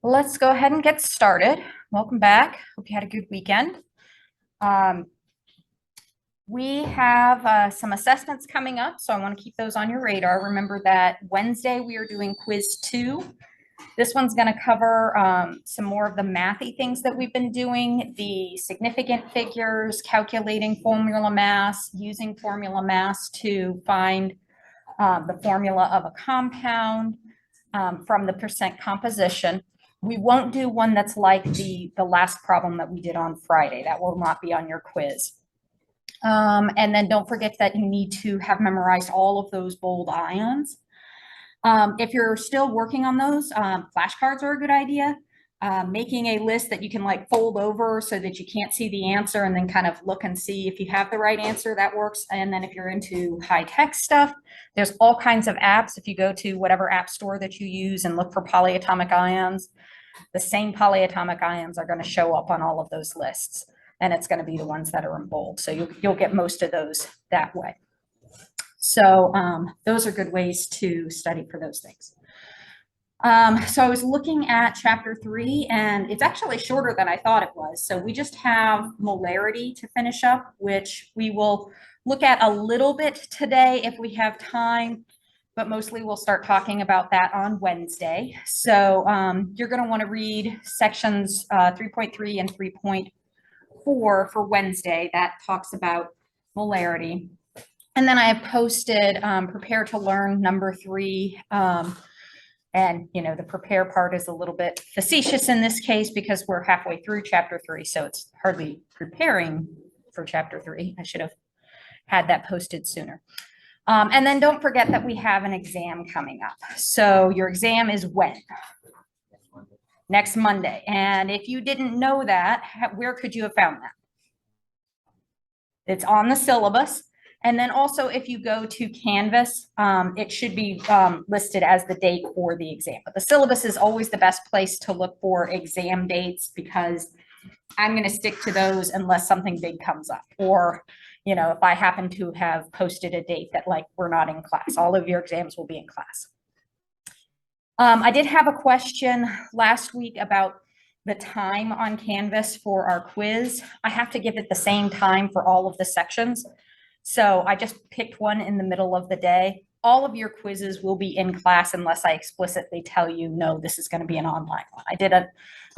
Let's go ahead and get started. Welcome back. Hope you had a good weekend. We have some assessments coming up, so I want to keep those on your radar. Remember that Wednesday we are doing quiz 2. This one's going to cover some more of the mathy things that we've been doing, the significant figures, calculating formula mass, using formula mass to find the formula of a compound from the percent composition. We won't do one that's like the last problem that we did on Friday. That will not be on your quiz. And then don't forget that you need to have memorized all of those bold ions. If you're still working on those, flashcards are a good idea. Making a list that you can like fold over so that you can't see the answer and then kind of look and see if you have the right answer, that works. And then if you're into high-tech stuff, there's all kinds of apps. If you go to whatever app store that you use and look for polyatomic ions, the same polyatomic ions are going to show up on all of those lists. And it's going to be the ones that are in bold. So you'll get most of those that way. So those are good ways to study for those things. So I was looking at chapter 3, and it's actually shorter than I thought it was. So we just have molarity to finish up, which we will look at a little bit today if we have time, but mostly we'll start talking about that on Wednesday. So you're going to want to read sections 3.3 and 3.4 for Wednesday. That talks about molarity. And then I have posted prepare to learn number 3. And, you know, the prepare part is a little bit facetious in this case because we're halfway through chapter 3. So it's hardly preparing for chapter 3. I should have had that posted sooner. And then don't forget that we have an exam coming up. So your exam is when? Next Monday. And if you didn't know that, where could you have found that? It's on the syllabus. And then also if you go to Canvas, it should be listed as the date for the exam. But the syllabus is always the best place to look for exam dates because I'm going to stick to those unless something big comes up. Or, you know, if I happen to have posted a date that like we're not in class, all of your exams will be in class. I did have a question last week about the time on Canvas for our quiz. I have to give it the same time for all of the sections. So I just picked one in the middle of the day. All of your quizzes will be in class unless I explicitly tell you, no, this is going to be an online one. I did a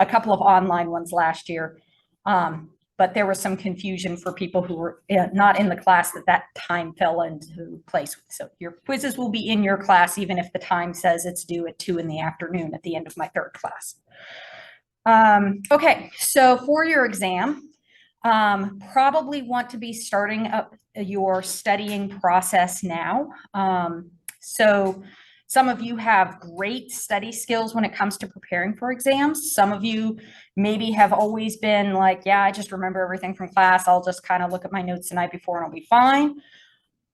couple of online ones last year, but there was some confusion for people who were not in the class that time fell into place. So your quizzes will be in your class, even if the time says it's due at 2 in the afternoon at the end of my 3rd class. Okay, so for your exam, probably want to be starting up your studying process now. So some of you have great study skills when it comes to preparing for exams. Some of you maybe have always been like, yeah, I just remember everything from class. I'll just kind of look at my notes the night before and I'll be fine.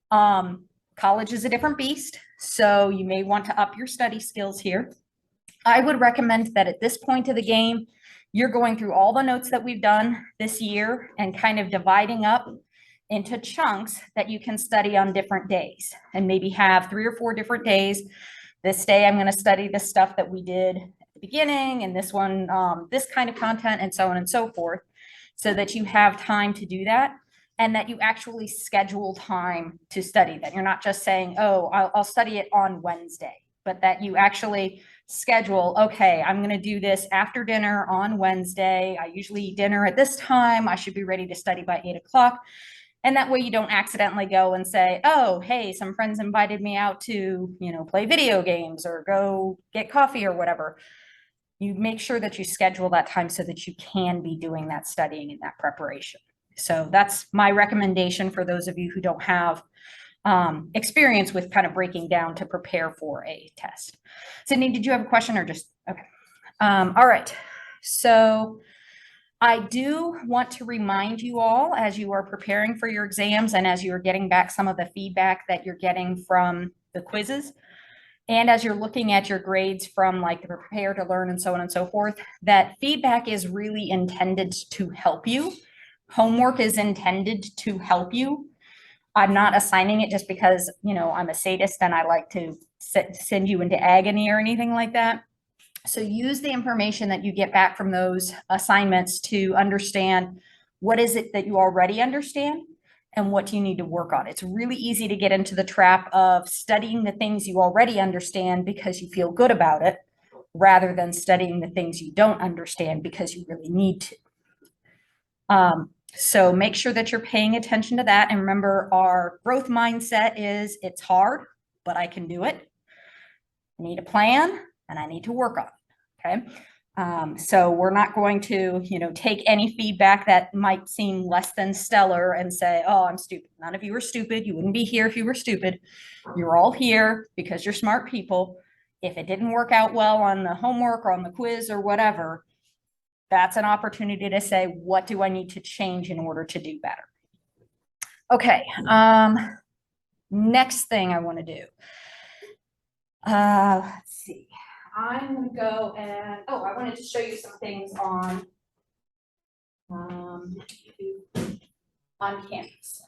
College is a different beast. So you may want to up your study skills here. I would recommend that at this point of the game, you're going through all the notes that we've done this year and kind of dividing up into chunks that you can study on different days and maybe have 3 or 4 different days. This day, I'm going to study the stuff that we did at the beginning and this one, this kind of content and so on and so forth, so that you have time to do that and that you actually schedule time to study that. You're not just saying, oh, I'll study it on Wednesday, but that you actually schedule, okay, I'm going to do this after dinner on Wednesday. I usually eat dinner at this time. I should be ready to study by 8 o'clock. And that way you don't accidentally go and say, oh, hey, some friends invited me out to, you know, play video games or go get coffee or whatever. You make sure that you schedule that time so that you can be doing that studying and that preparation. So that's my recommendation for those of you who don't have experience with kind of breaking down to prepare for a test. Sydney, did you have a question or just, okay. All right. So I do want to remind you all as you are preparing for your exams and as you're getting back some of the feedback that you're getting from the quizzes, and as you're looking at your grades from like the prepare to learn and so on and so forth, that feedback is really intended to help you. Homework is intended to help you. I'm not assigning it just because, you know, I'm a sadist and I like to send you into agony or anything like that. So use the information that you get back from those assignments to understand what is it that you already understand and what do you need to work on. It's really easy to get into the trap of studying the things you already understand because you feel good about it, rather than studying the things you don't understand because you really need to. So make sure that you're paying attention to that. And remember, our growth mindset is it's hard, but I can do it. I need a plan and I need to work on it. Okay. So we're not going to, you know, take any feedback that might seem less than stellar and say, oh, I'm stupid. None of you are stupid. You wouldn't be here if you were stupid. You're all here because you're smart people. If it didn't work out well on the homework or on the quiz or whatever, that's an opportunity to say, what do I need to change in order to do better? Okay. Next thing I want to do. Let's see. I'm going to go and, oh, I wanted to show you some things on campus.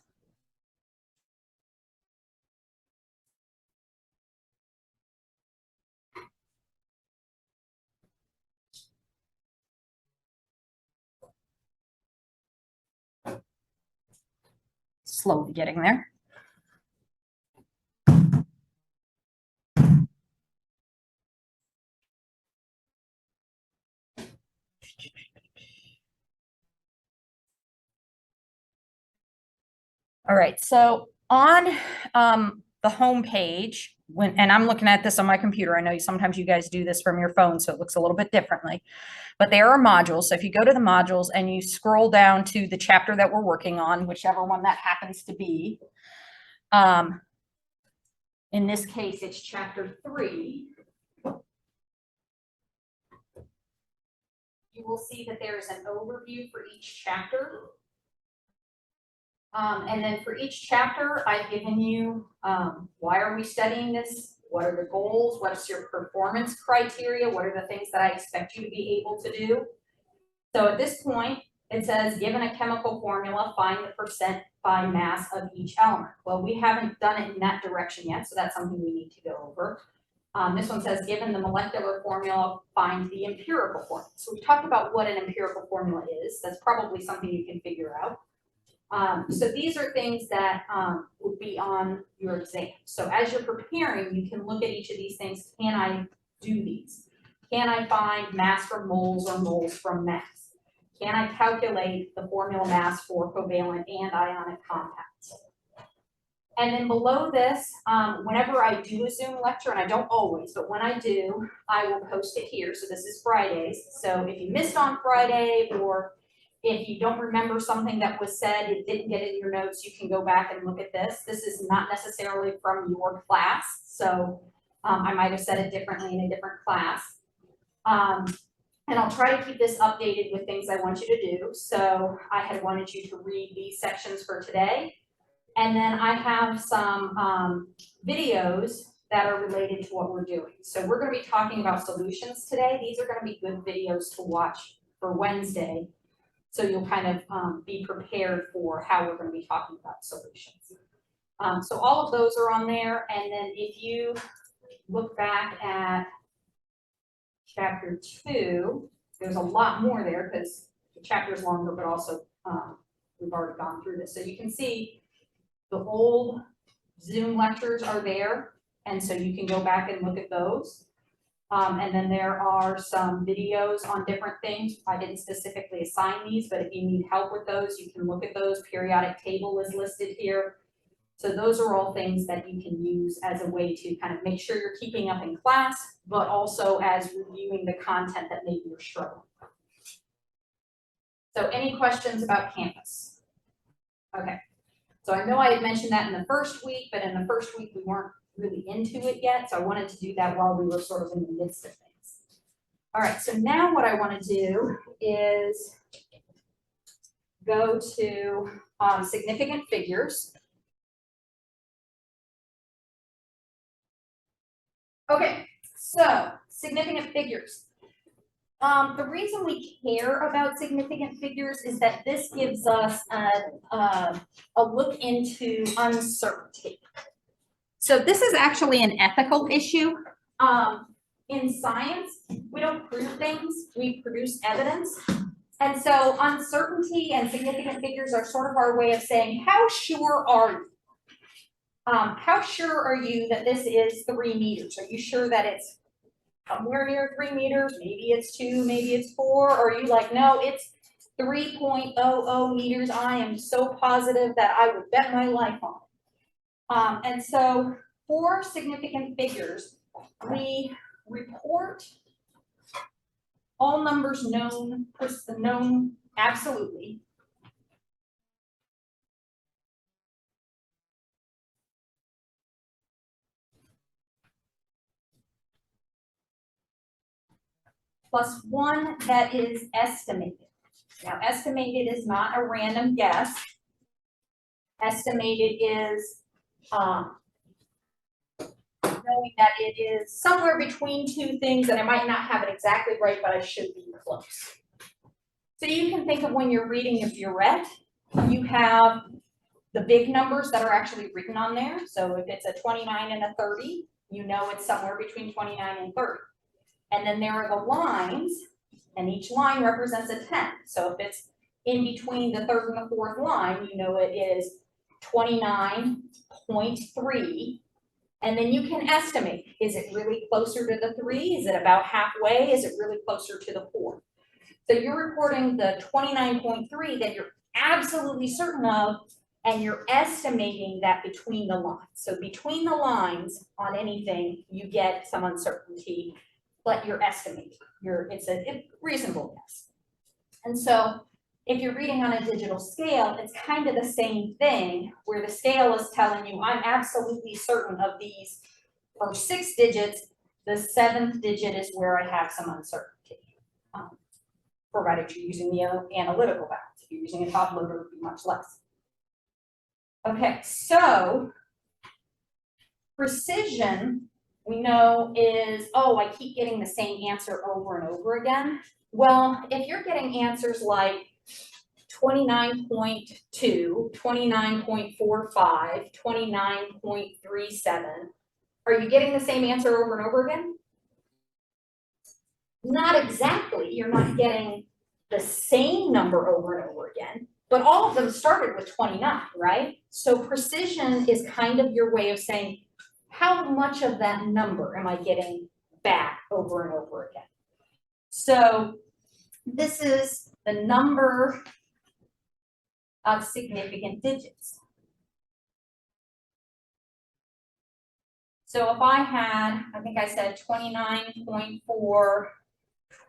Slowly getting there. All right, so on the home page, and I'm looking at this on my computer, I know sometimes you guys do this from your phone, so it looks a little bit differently, but there are modules. So if you go to the modules and you scroll down to the chapter that we're working on, whichever one that happens to be, in this case, it's chapter 3. You will see that there is an overview for each chapter. And then for each chapter, I've given you why are we studying this? What are the goals? What's your performance criteria? What are the things that I expect you to be able to do? So at this point, it says, given a chemical formula, find the percent by mass of each element. Well, we haven't done it in that direction yet, so that's something we need to go over. This one says, given the molecular formula, find the empirical formula. So we talked about what an empirical formula is. That's probably something you can figure out. So these are things that would be on your exam. So as you're preparing, you can look at each of these things. Can I do these? Can I find mass from moles or moles from mass? Can I calculate the formula mass for covalent and ionic compounds? And then below this, whenever I do a Zoom lecture, and I don't always, but when I do, I will post it here. So this is Fridays. So if you missed on Friday, or if you don't remember something that was said, it didn't get in your notes, you can go back and look at this. This is not necessarily from your class. So I might have said it differently in a different class. And I'll try to keep this updated with things I want you to do. So I had wanted you to read these sections for today. And then I have some videos that are related to what we're doing. So we're going to be talking about solutions today. These are going to be good videos to watch for Wednesday. So you'll kind of be prepared for how we're going to be talking about solutions. So all of those are on there. And then if you look back at chapter 2, there's a lot more there because the chapter is longer, but also we've already gone through this. So you can see the old Zoom lectures are there, and so you can go back and look at those. And then there are some videos on different things. I didn't specifically assign these, but if you need help with those, you can look at those. Periodic table is listed here. So those are all things that you can use as a way to kind of make sure you're keeping up in class, but also as reviewing the content that maybe you're struggling with. So any questions about campus? Okay. So I know I had mentioned that in the first week, but in the first week we weren't really into it yet. So I wanted to do that while we were sort of in the midst of things. All right, so now what I want to do is go to significant figures. Okay, so significant figures. The reason we care about significant figures is that this gives us a look into uncertainty. So this is actually an ethical issue. In science, we don't prove things, we produce evidence. And so uncertainty and significant figures are sort of our way of saying, how sure are you? How sure are you that this is 3 meters? Are you sure that it's somewhere near 3 meters? Maybe it's 2, maybe it's 4. Or are you like, no, it's 3.00 meters. I am so positive that I would bet my life on it. And so for significant figures, we report all numbers known absolutely. Plus 1 that is estimated. Now, estimated is not a random guess. Estimated is knowing that it is somewhere between 2 things, and I might not have it exactly right, but I should be close. So you can think of when you're reading a burette, you have the big numbers that are actually written on there. So if it's a 29 and a 30, you know it's somewhere between 29 and 30. And then there are the lines, and each line represents a 10. So if it's in between the 3rd and the 4th line, you know it is 29.3. And then you can estimate, is it really closer to the 3? Is it about halfway? Is it really closer to the 4? So you're reporting the 29.3 that you're absolutely certain of, and you're estimating that between the lines. So between the lines on anything, you get some uncertainty, but you're estimating. It's a reasonable guess. And so if you're reading on a digital scale, it's kind of the same thing, where the scale is telling you, I'm absolutely certain of these first 6 digits. The 7th digit is where I have some uncertainty, provided you're using the analytical balance. If you're using a top loader, it would be much less. Okay, so precision, we know is, oh, I keep getting the same answer over and over again. Well, if you're getting answers like 29.2, 29.45, 29.37, are you getting the same answer over and over again? Not exactly. You're not getting the same number over and over again, but all of them started with 29, right? So precision is kind of your way of saying, how much of that number am I getting back over and over again? So this is the number of significant digits. So if I had, I think I said 29.4,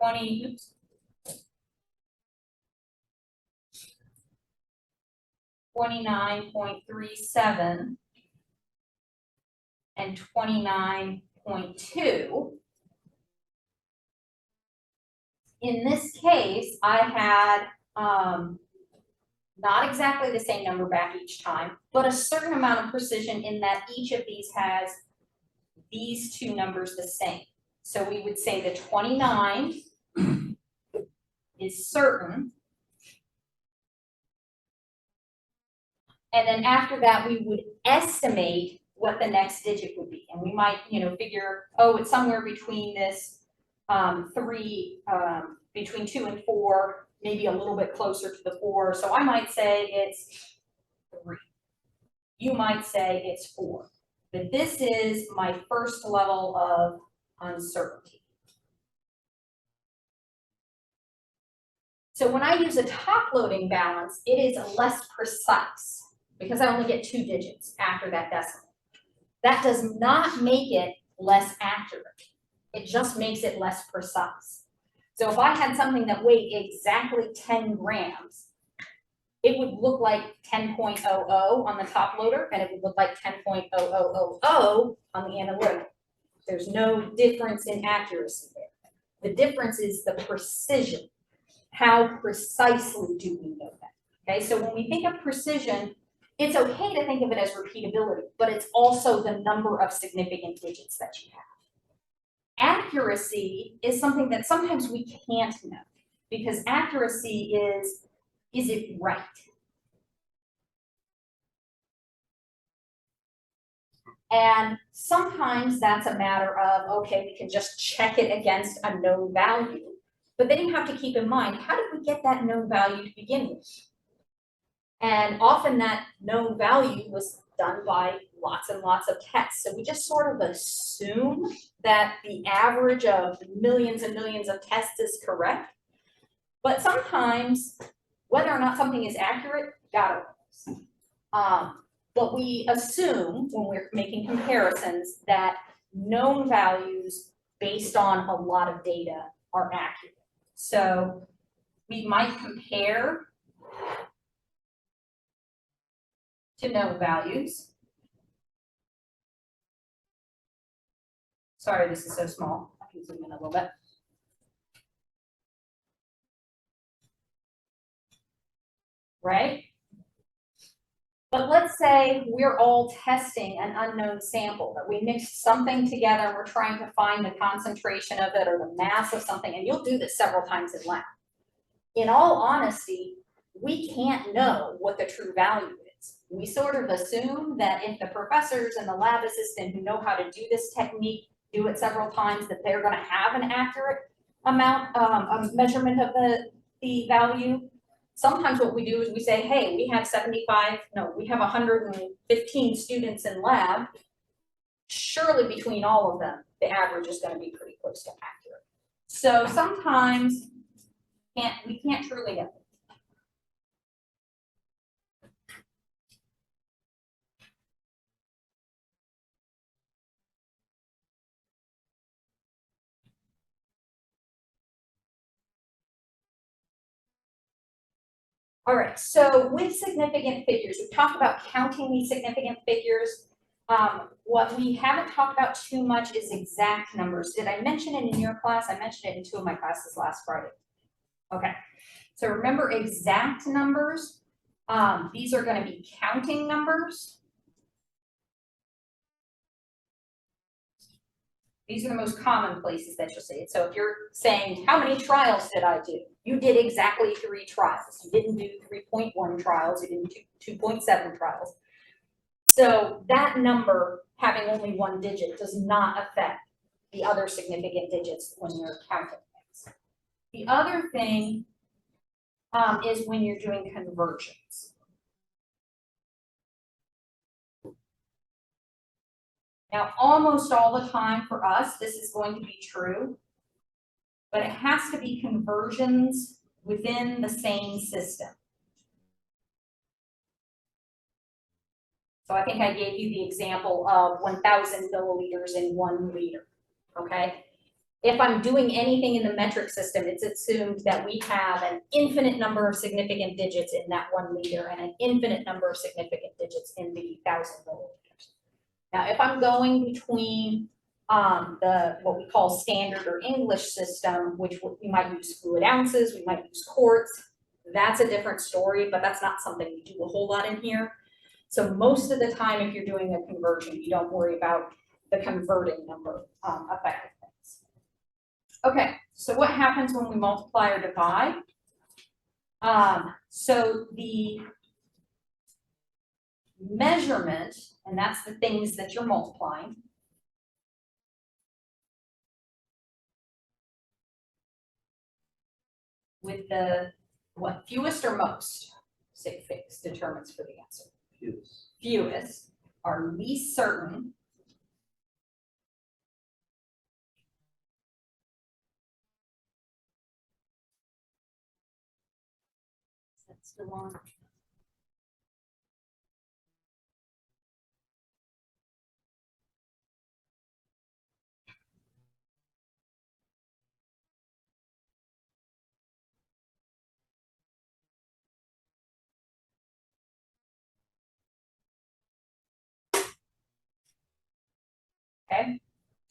29.37, and 29.2. In this case, I had not exactly the same number back each time, but a certain amount of precision in that each of these has these 2 numbers the same. So we would say the 29 is certain. And then after that, we would estimate what the next digit would be. And we might, figure, oh, it's somewhere between this 3, between 2 and 4, maybe a little bit closer to the 4. So I might say it's 3. You might say it's 4. But this is my first level of uncertainty. So when I use a top loading balance, it is less precise because I only get 2 digits after that decimal. That does not make it less accurate. It just makes it less precise. So if I had something that weighed exactly 10 grams, it would look like 10.00 on the top loader, and it would look like 10.0000 on the analytical. There's no difference in accuracy there. The difference is the precision. How precisely do we know that? Okay, so when we think of precision, it's okay to think of it as repeatability, but it's also the number of significant digits that you have. Accuracy is something that sometimes we can't know, because accuracy is it right? And sometimes that's a matter of, okay, we can just check it against a known value. But then you have to keep in mind, how did we get that known value to begin with? And often that known value was done by lots and lots of tests. So we just sort of assume that the average of millions and millions of tests is correct. But sometimes, whether or not something is accurate, God knows. But we assume when we're making comparisons that known values based on a lot of data are accurate. So we might compare to known values. Sorry, this is so small. I can zoom in a little bit. Right? But let's say we're all testing an unknown sample, that we mixed something together and we're trying to find the concentration of it or the mass of something, and you'll do this several times in lab. In all honesty, we can't know what the true value is. We sort of assume that if the professors and the lab assistant who know how to do this technique do it several times, that they're going to have an accurate amount, of measurement of the value. Sometimes what we do is we say, hey, we have 115 students in lab. Surely between all of them, the average is going to be pretty close to accurate. So sometimes we can't truly know. All right, so with significant figures, we've talked about counting these significant figures. What we haven't talked about too much is exact numbers. Did I mention it in your class? I mentioned it in 2 of my classes last Friday. Okay, so remember exact numbers. These are going to be counting numbers. These are the most common places that you'll see it. So if you're saying, how many trials did I do? You did exactly 3 trials. You didn't do 3.1 trials. You didn't do 2.7 trials. So that number having only 1 digit does not affect the other significant digits when you're counting things. The other thing is when you're doing conversions. Now, almost all the time for us, this is going to be true, but it has to be conversions within the same system. So I think I gave you the example of 1,000 milliliters in 1 liter, okay? If I'm doing anything in the metric system, it's assumed that we have an infinite number of significant digits in that 1 liter and an infinite number of significant digits in the 1,000 milliliters. Now, if I'm going between what we call standard or English system, which we might use fluid ounces, we might use quarts, that's a different story, but that's not something we do a whole lot in here. So most of the time, if you're doing a conversion, you don't worry about the converting number affecting things. Okay, so what happens when we multiply or divide? So the measurement, and that's the things that you're multiplying, with the what, fewest or most? Sig Figs determines for the answer. Fewest. Fewest are least certain. That's still on. Okay.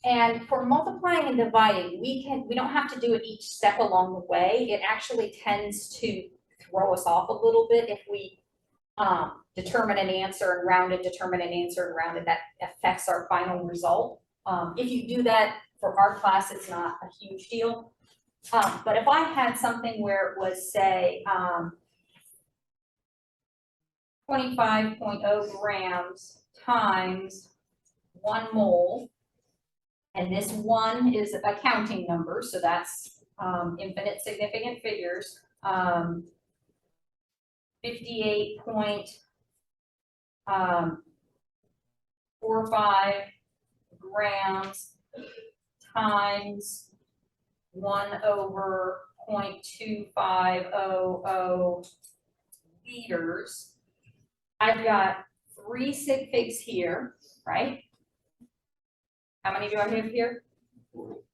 And for multiplying and dividing, we don't have to do it each step along the way. It actually tends to throw us off a little bit if we determine an answer and round it, determine an answer and round it. That affects our final result. If you do that for our class, it's not a huge deal. But if I had something where it was, say, 25.0 grams times 1 mole, and this 1 is a counting number, so that's infinite significant figures, 58.45 grams times 1 over 0.2500 liters. I've got 3 sig figs here, right? How many do I have here?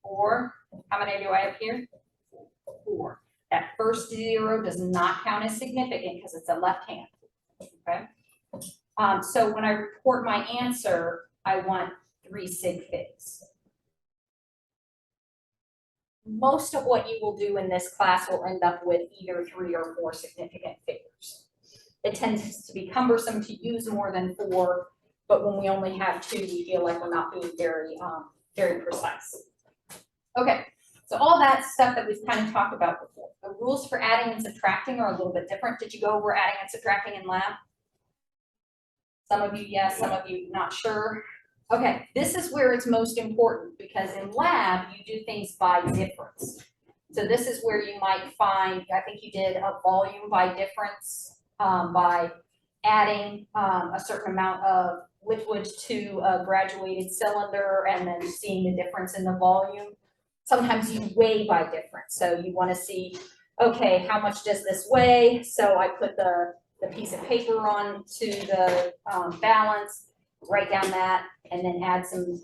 4. How many do I have here? 4. That first 0 does not count as significant because it's a left hand, okay? So when I report my answer, I want 3 sig figs. Most of what you will do in this class will end up with either 3 or 4 significant figures. It tends to be cumbersome to use more than 4, but when we only have 2, we feel like we're not being very, very precise. Okay, so all that stuff that we've kind of talked about before. The rules for adding and subtracting are a little bit different. Did you go over adding and subtracting in lab? Some of you, yes, some of you not sure. Okay, this is where it's most important because in lab, you do things by difference. So this is where you might find, I think you did a volume by difference by adding a certain amount of liquid to a graduated cylinder and then seeing the difference in the volume. Sometimes you weigh by difference. So you want to see, okay, how much does this weigh? So I put the piece of paper on to the balance, write down that, and then add some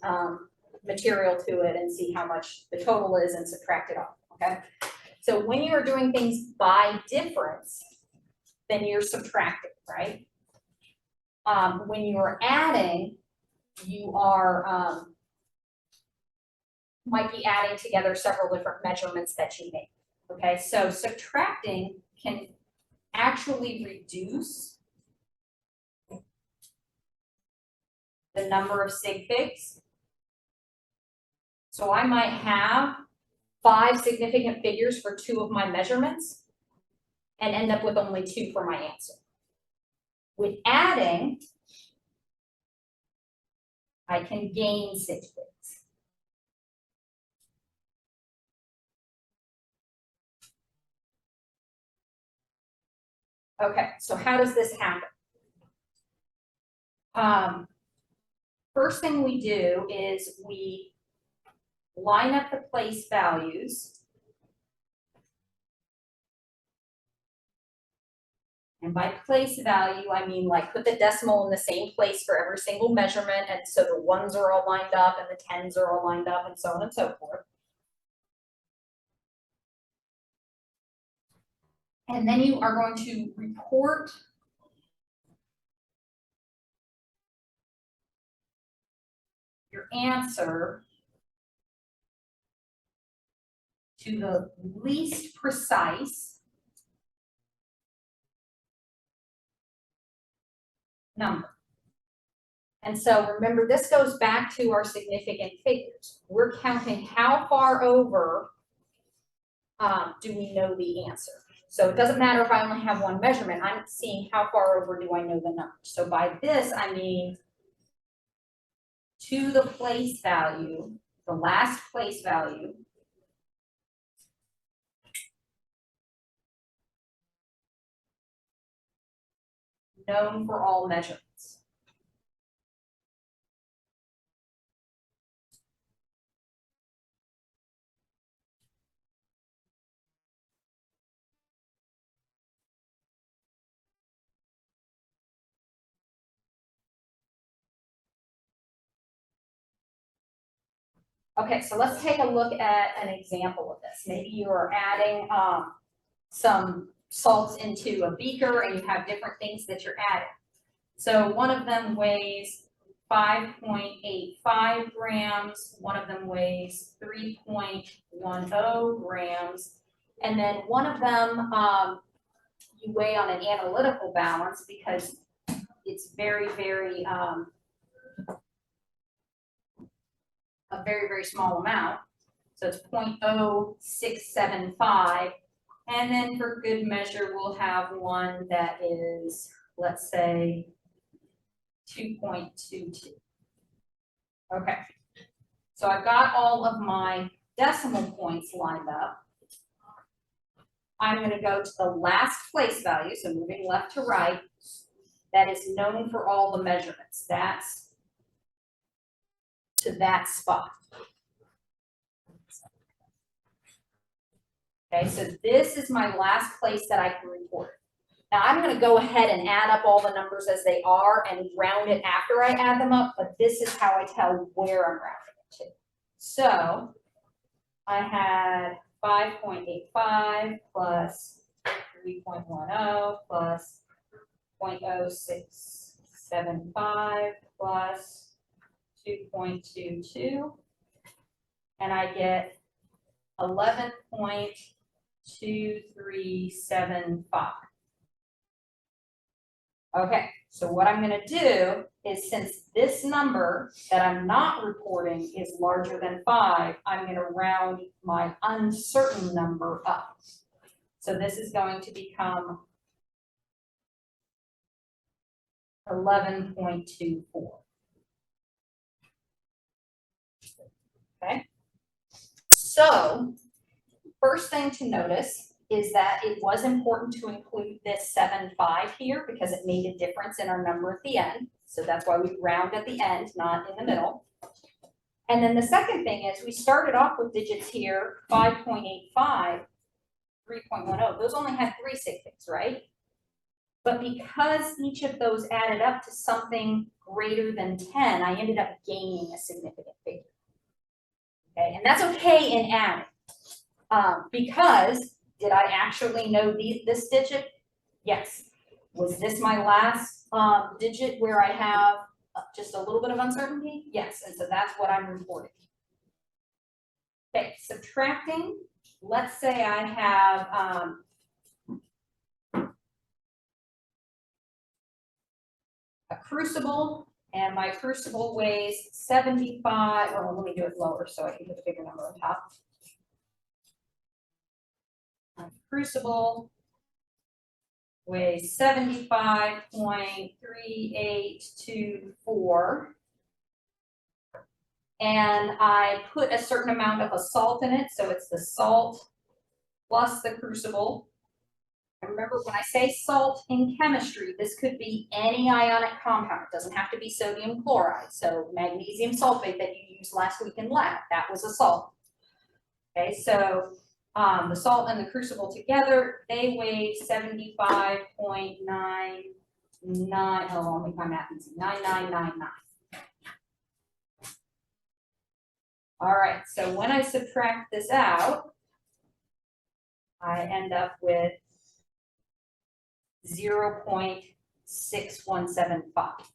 material to it and see how much the total is and subtract it off, okay? So when you're doing things by difference, then you're subtracting, right? When you're adding, you are, might be adding together several different measurements that you make, okay? So subtracting can actually reduce the number of sig figs. So I might have 5 significant figures for 2 of my measurements and end up with only 2 for my answer. With adding, I can gain sig figs. Okay, so how does this happen? First thing we do is we line up the place values. And by place value, I mean like put the decimal in the same place for every single measurement, and so the 1s are all lined up and the 10s are all lined up and so on and so forth. And then you are going to report your answer to the least precise number. And so remember, this goes back to our significant figures. We're counting how far over do we know the answer. So it doesn't matter if I only have 1 measurement. I'm seeing how far over do I know the number. So by this, I mean to the place value, the last place value, known for all measurements. Okay, so let's take a look at an example of this. Maybe you are adding some salts into a beaker and you have different things that you're adding. So one of them weighs 5.85 grams, one of them weighs 3.10 grams, and then one of them you weigh on an analytical balance because it's very, very a very, very small amount. So it's 0.0675. And then for good measure, we'll have one that is, let's say, 2.22. Okay. So I've got all of my decimal points lined up. I'm going to go to the last place value, so moving left to right, that is known for all the measurements. That's to that spot. Okay, so this is my last place that I can report. Now I'm going to go ahead and add up all the numbers as they are and round it after I add them up, but this is how I tell where I'm rounding it to. So I had 5.85 plus 3.10 plus 0.0675 plus 2.22, and I get 11.2375. Okay, so what I'm going to do is, since this number that I'm not reporting is larger than 5, I'm going to round my uncertain number up. So this is going to become 11.24. Okay, so first thing to notice is that it was important to include this 7.5 here because it made a difference in our number at the end. So that's why we round at the end, not in the middle. And then the second thing is we started off with digits here, 5.85, 3.10. Those only had 3 sig figs, right? But because each of those added up to something greater than 10, I ended up gaining a significant figure. Okay, and that's okay in adding. Because did I actually know this digit? Yes. Was this my last digit where I have just a little bit of uncertainty? Yes, and so that's what I'm reporting. Okay, subtracting. Let's say I have a crucible, and my crucible weighs 75, well, let me do it lower so I can put a bigger number on top. Crucible weighs 75.3824, and I put a certain amount of a salt in it, so it's the salt plus the crucible. And remember, when I say salt in chemistry, this could be any ionic compound. It doesn't have to be sodium chloride. So magnesium sulfate that you used last week in lab, that was a salt. Okay, so the salt and the crucible together, they weigh 75.99, oh, I'll make my math easy, 9999. All right, so when I subtract this out, I end up with 0.6175.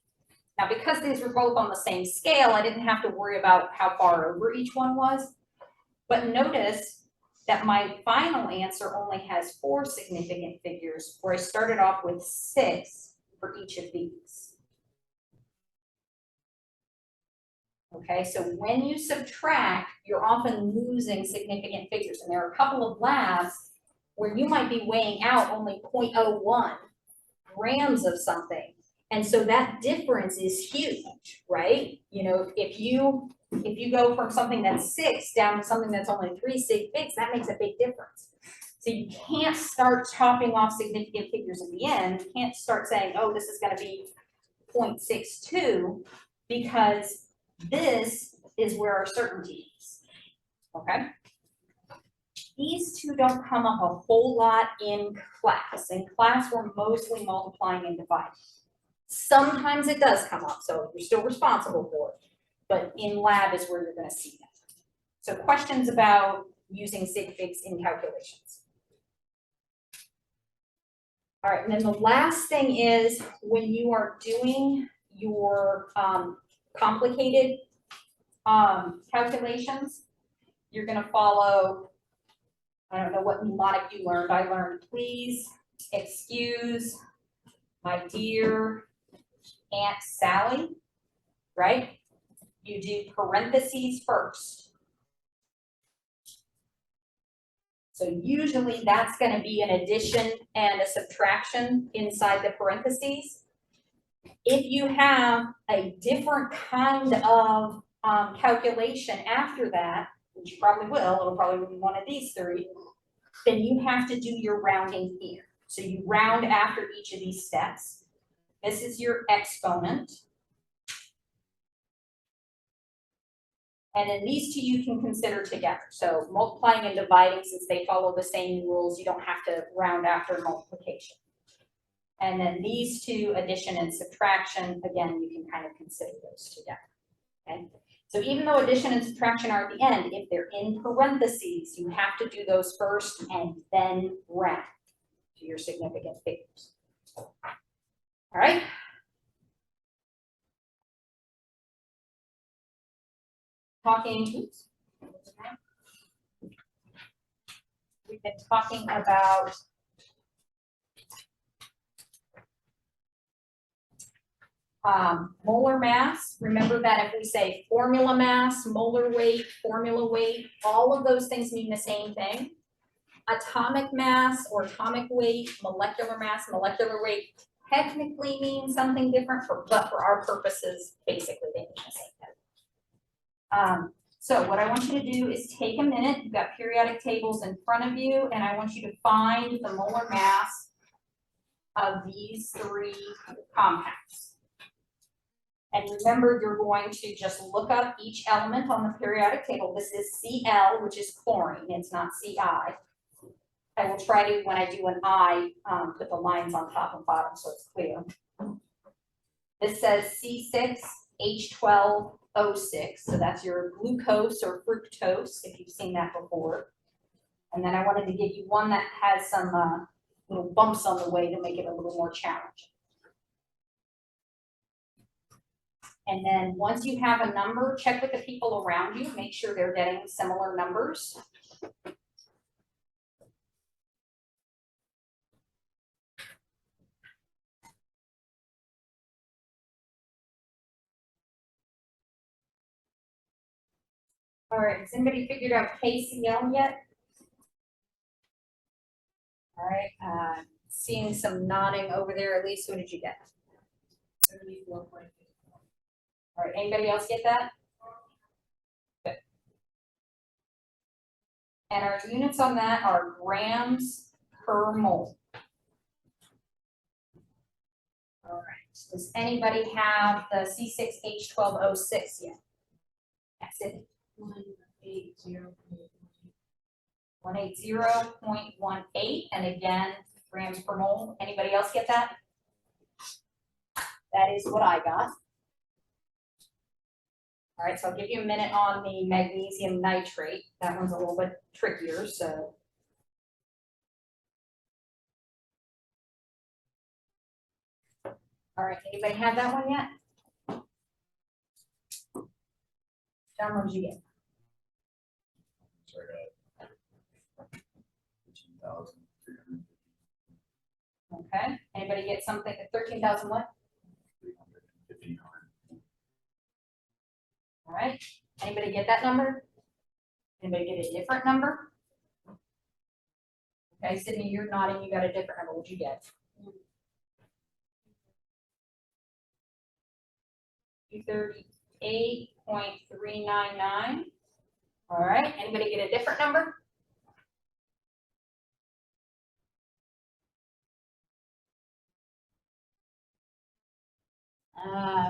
Now, because these were both on the same scale, I didn't have to worry about how far over each one was. But notice that my final answer only has 4 significant figures, where I started off with 6 for each of these. Okay, so when you subtract, you're often losing significant figures. And there are a couple of labs where you might be weighing out only 0.01 grams of something. And so that difference is huge, right? You know, if you go from something that's 6 down to something that's only 3 sig figs, that makes a big difference. So you can't start chopping off significant figures at the end. You can't start saying, oh, this is going to be 0.62, because this is where our certainty is. Okay? These two don't come up a whole lot in class. In class, we're mostly multiplying and dividing. Sometimes it does come up, so you're still responsible for it. But in lab is where you're going to see them. So questions about using sig figs in calculations. All right, and then the last thing is, when you are doing your complicated calculations, you're going to follow, I don't know what mnemonic you learned. I learned please, excuse, my dear Aunt Sally, right? you do parentheses first. So usually that's going to be an addition and a subtraction inside the parentheses. If you have a different kind of calculation after that, which you probably will, it'll probably be one of these three, then you have to do your rounding here. So you round after each of these steps. This is your exponent. And then these two you can consider together. So multiplying and dividing, since they follow the same rules, you don't have to round after multiplication. And then these two, addition and subtraction, again, you can kind of consider those together. Okay? So even though addition and subtraction are at the end, if they're in parentheses, you have to do those first and then round to your significant figures. All right. We've been talking about molar mass. Remember that if we say formula mass, molar weight, formula weight, all of those things mean the same thing. Atomic mass or atomic weight, molecular mass, molecular weight technically means something different, but for our purposes, basically they mean the same thing. So what I want you to do is take a minute. You've got periodic tables in front of you, and I want you to find the molar mass of these three compounds. And remember, you're going to just look up each element on the periodic table. This is Cl, which is chlorine. It's not Ci. I will try to, when I do an I, put the lines on top and bottom so it's clear. This says C6H12O6. So that's your glucose or fructose, if you've seen that before. And then I wanted to give you one that has some little bumps on the way to make it a little more challenging. And then once you have a number, check with the people around you, make sure they're getting similar numbers. All right, has anybody figured out KCl yet? All right, seeing some nodding over there. Elise, what did you get? 74.5. All right, anybody else get that? Good. And our units on that are grams per mole. All right, does anybody have the C6H12O6 yet? That's it. 180.18, and again, grams per mole. Anybody else get that? That is what I got. All right, so I'll give you a minute on the magnesium nitrate. That one's a little bit trickier, so. All right, anybody have that one yet? John, what did you get? Sorry, I got 13,350. Okay, anybody get something at 13,000 what? 359. All right, anybody get that number? Anybody get a different number? Okay, Sydney, you're nodding, you got a different number. What'd you get? 238.399. All right, anybody get a different number?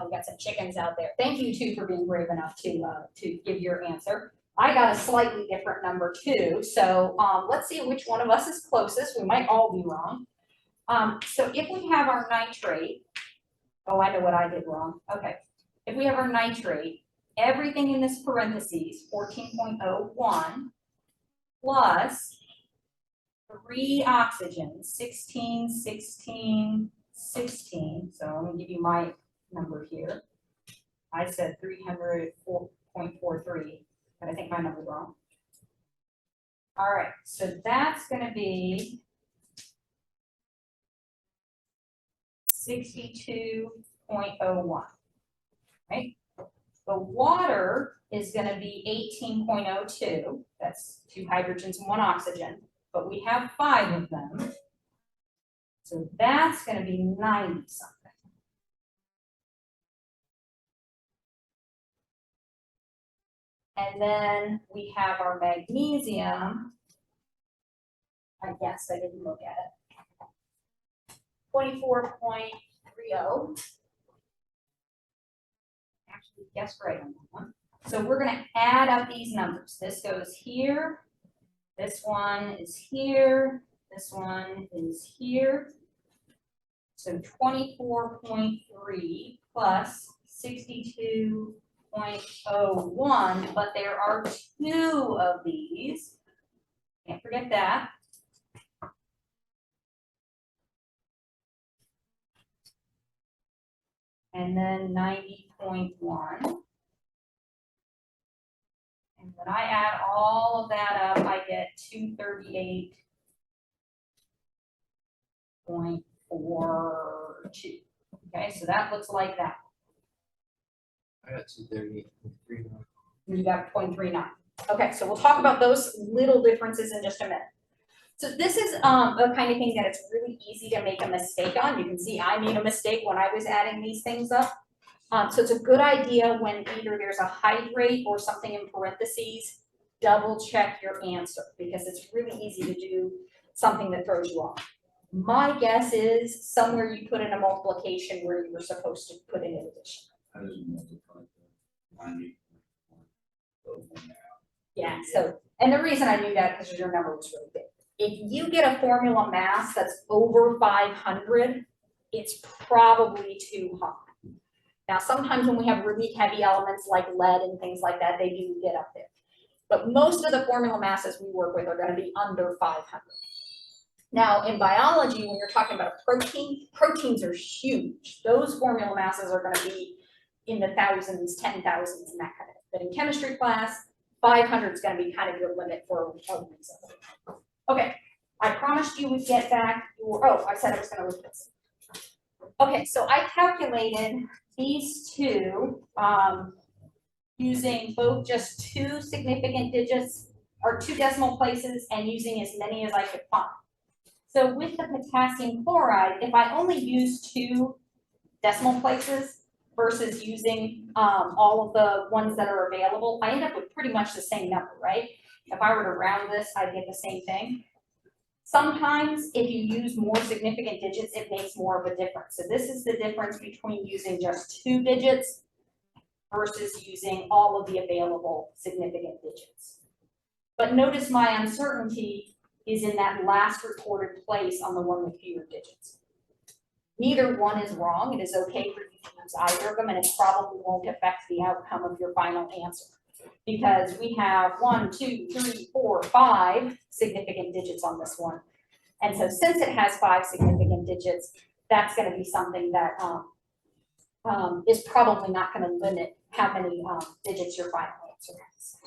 We got some chickens out there. Thank you too for being brave enough to give your answer. I got a slightly different number too. So let's see which one of us is closest. We might all be wrong. So if we have our nitrate, oh, I know what I did wrong. Okay. If we have our nitrate, everything in this parentheses, 14.01 plus 3 oxygens, 16, 16, 16. So I'm going to give you my number here. I said 304.43, but I think my number's wrong. All right, so that's going to be 62.01, right? But The water is gonna be 18.02. That's 2 hydrogens and 1 oxygen, but we have 5 of them. So that's gonna be 90 something. And then we have our magnesium. I guess I didn't look at it. 24.30. Actually guessed right on that one. So we're gonna add up these numbers. This goes here. This one is here. This one is here. So 24.3 plus 62.01, but there are 2 of these. Can't forget that. And then 90.1. And when I add all of that up, I get 238.42. Okay, so that looks like that. I got 238.3. You got 0.39. Okay, so we'll talk about those little differences in just a minute. So this is the kind of thing that it's really easy to make a mistake on. You can see I made a mistake when I was adding these things up. So it's a good idea when either there's a hydrate or something in parentheses, double check your answer, because it's really easy to do something that throws you off. My guess is somewhere you put in a multiplication where you were supposed to put in an addition. How does it multiply the 90? Yeah, so, and the reason I knew that because your number was really big. If you get a formula mass that's over 500, it's probably too high. Now, sometimes when we have really heavy elements like lead and things like that, they do get up there. But most of the formula masses we work with are going to be under 500. Now, in biology, when you're talking about a protein, proteins are huge. Those formula masses are going to be in the thousands, 10,000s, and that kind of thing. But in chemistry class, 500 is going to be kind of your limit for a reason. Okay, I promised you would get back your, oh, I said I was going to look at this. Okay, so I calculated these two using both just 2 significant digits or 2 decimal places and using as many as I could find. So with the potassium chloride, if I only use 2 decimal places versus using all of the ones that are available, I end up with pretty much the same number, right? If I were to round this, I'd get the same thing. Sometimes if you use more significant digits, it makes more of a difference. So this is the difference between using just 2 digits versus using all of the available significant digits. But notice my uncertainty is in that last recorded place on the one with fewer digits. Neither one is wrong. It is okay for you to use either of them, and it probably won't affect the outcome of your final answer. Because we have 1, 2, 3, 4, 5 significant digits on this one. And so since it has 5 significant digits, that's going to be something that is probably not going to limit how many digits your final answer has.